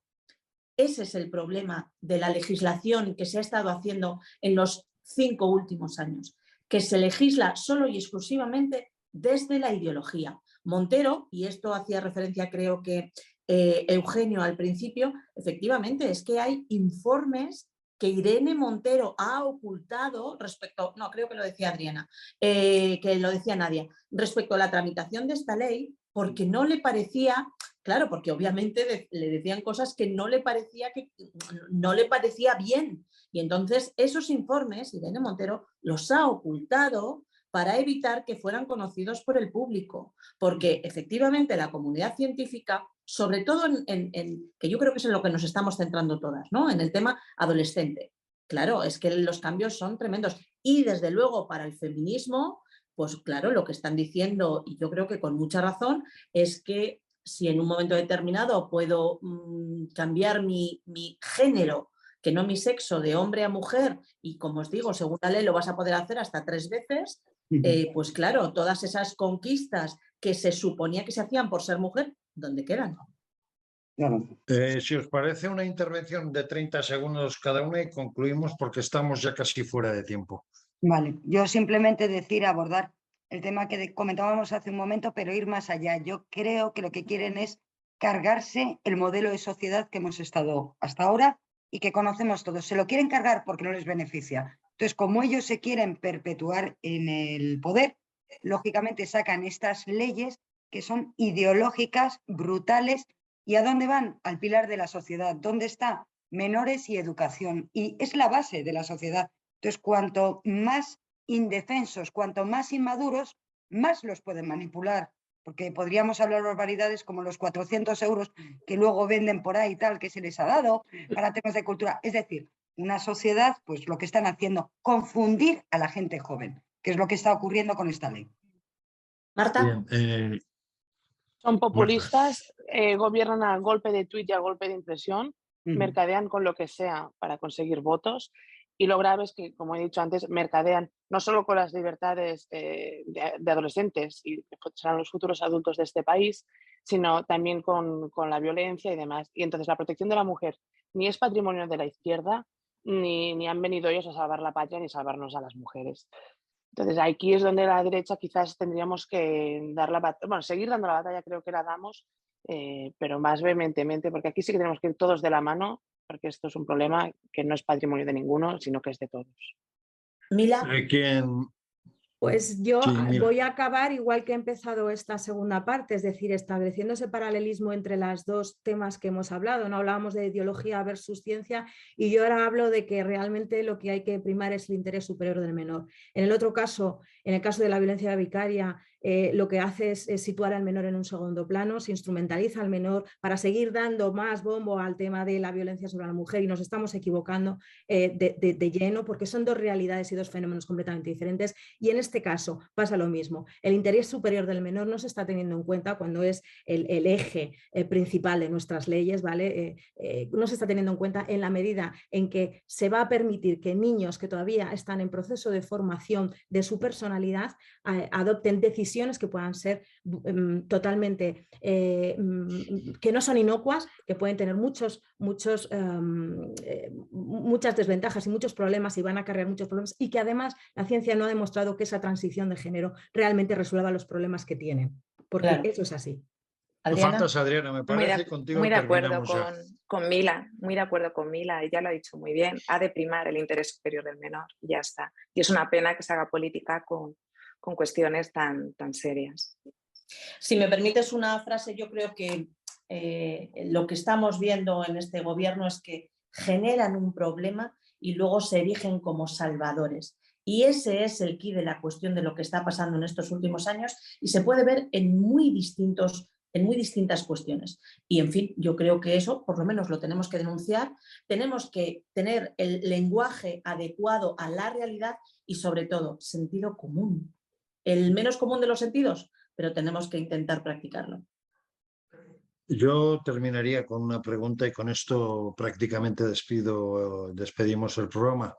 Ese es el problema de la legislación que se ha estado haciendo en los 5 últimos años, que se legisla solo y exclusivamente desde la ideología. Montero, y esto hacía referencia creo que Eugenio al principio, efectivamente es que hay informes que Irene Montero ha ocultado respecto, no, creo que lo decía Adriana, que lo decía Nadia, respecto a la tramitación de esta ley, porque no le parecía, claro, porque obviamente le decían cosas que no le parecía bien. Y entonces esos informes, Irene Montero los ha ocultado para evitar que fueran conocidos por el público, porque efectivamente la comunidad científica, sobre todo que yo creo que es en lo que nos estamos centrando todas, ¿no? En el tema adolescente. Claro, es que los cambios son tremendos. Y desde luego para el feminismo, pues claro, lo que están diciendo, y yo creo que con mucha razón, es que si en un momento determinado puedo cambiar mi género, que no mi sexo, de hombre a mujer, y como os digo, según la ley lo vas a poder hacer hasta 3 veces, pues claro, todas esas conquistas que se suponía que se hacían por ser mujer, ¿dónde quedan? Si os parece, una intervención de 30 segundos cada una y concluimos porque estamos ya casi fuera de tiempo. Vale, yo simplemente abordar el tema que comentábamos hace un momento, pero ir más allá. Yo creo que lo que quieren es cargarse el modelo de sociedad que hemos estado hasta ahora y que conocemos todos. Se lo quieren cargar porque no les beneficia. Entonces, como ellos se quieren perpetuar en el poder, lógicamente sacan estas leyes que son ideológicas, brutales. ¿Y a dónde van? Al pilar de la sociedad. ¿Dónde está? Menores y educación. Y es la base de la sociedad. Entonces, cuanto más indefensos, cuanto más inmaduros, más los pueden manipular. Porque podríamos hablar barbaridades como los 400 euros que luego venden por ahí y tal, que se les ha dado para temas de cultura. Es decir, una sociedad, pues lo que están haciendo, confundir a la gente joven, que es lo que está ocurriendo con esta ley. Marta. Bien, son populistas, gobiernan a golpe de tuit y a golpe de impresión, mercadean con lo que sea para conseguir votos. Y lo grave es que, como he dicho antes, mercadean no solo con las libertades de adolescentes y que serán los futuros adultos de este país, sino también con la violencia y demás. Y entonces la protección de la mujer ni es patrimonio de la izquierda, ni han venido ellos a salvar la patria ni salvarnos a las mujeres. Entonces aquí es donde la derecha quizás tendríamos que dar seguir dando la batalla, creo que la damos, pero más vehementemente, porque aquí sí que tenemos que ir todos de la mano, porque esto es un problema que no es patrimonio de ninguno, sino que es de todos. Mila. Pues yo Sí, voy a acabar igual que he empezado esta segunda parte, es decir, estableciendo ese paralelismo entre los dos temas que hemos hablado. No hablábamos de ideología versus ciencia y yo ahora hablo de que realmente lo que hay que primar es el interés superior del menor. En el otro caso, en el caso de la violencia vicaria, lo que hace es situar al menor en un segundo plano, se instrumentaliza al menor para seguir dando más bombo al tema de la violencia sobre la mujer y nos estamos equivocando de lleno porque son dos realidades y dos fenómenos completamente diferentes y en este caso pasa lo mismo. El interés superior del menor no se está teniendo en cuenta cuando es el eje principal de nuestras leyes, ¿vale? No se está teniendo en cuenta en la medida en que se va a permitir que niños que todavía están en proceso de formación de su personalidad adopten decisiones que puedan ser totalmente, que no son inocuas, que pueden tener muchas desventajas y muchos problemas y van a acarrear muchos problemas y que además la ciencia no ha demostrado que esa transición de género realmente resuelva los problemas que tienen, porque claro, eso es así. Adriana. Faltas, Adriana, me parece, contigo muy de acuerdo terminamos con Mila, muy de acuerdo con Mila, ella lo ha dicho muy bien, ha de primar el interés superior del menor y ya está. Y es una pena que se haga política con cuestiones tan serias. Si me permites una frase, yo creo que lo que estamos viendo en este gobierno es que generan un problema y luego se erigen como salvadores. Y ese es el quid de la cuestión de lo que está pasando en estos últimos años y se puede ver en muy distintas cuestiones. Y en fin, yo creo que eso por lo menos lo tenemos que denunciar, tenemos que tener el lenguaje adecuado a la realidad y sobre todo sentido común. El menos común de los sentidos, pero tenemos que intentar practicarlo. Yo terminaría con una pregunta y con esto prácticamente despedimos el programa.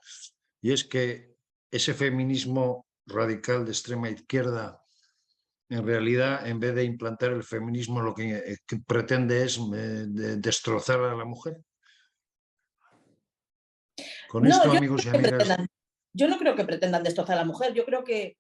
Y es que ese feminismo radical de extrema izquierda, en realidad, en vez de implantar el feminismo, lo que pretende es destrozar a la mujer. Con esto, amigos y amigas... Yo no creo que pretendan destrozar a la mujer, yo creo que,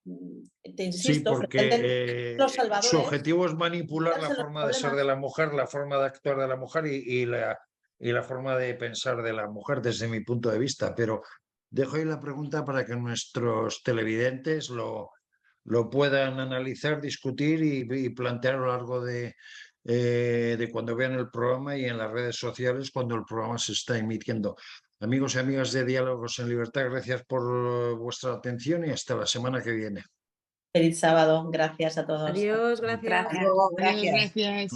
te insisto, sí, porque los salvadores, su objetivo es manipular la forma de ser de la mujer, la forma de actuar de la mujer y la forma de pensar de la mujer desde mi punto de vista. Pero dejo ahí la pregunta para que nuestros televidentes lo puedan analizar, discutir y plantear a lo largo de cuando vean el programa y en las redes sociales cuando el programa se está emitiendo. Amigos y amigas de Diálogos en Libertad, gracias por vuestra atención y hasta la semana que viene. Feliz sábado, gracias a todos. Adiós, gracias. Hasta luego, gracias. Gracias.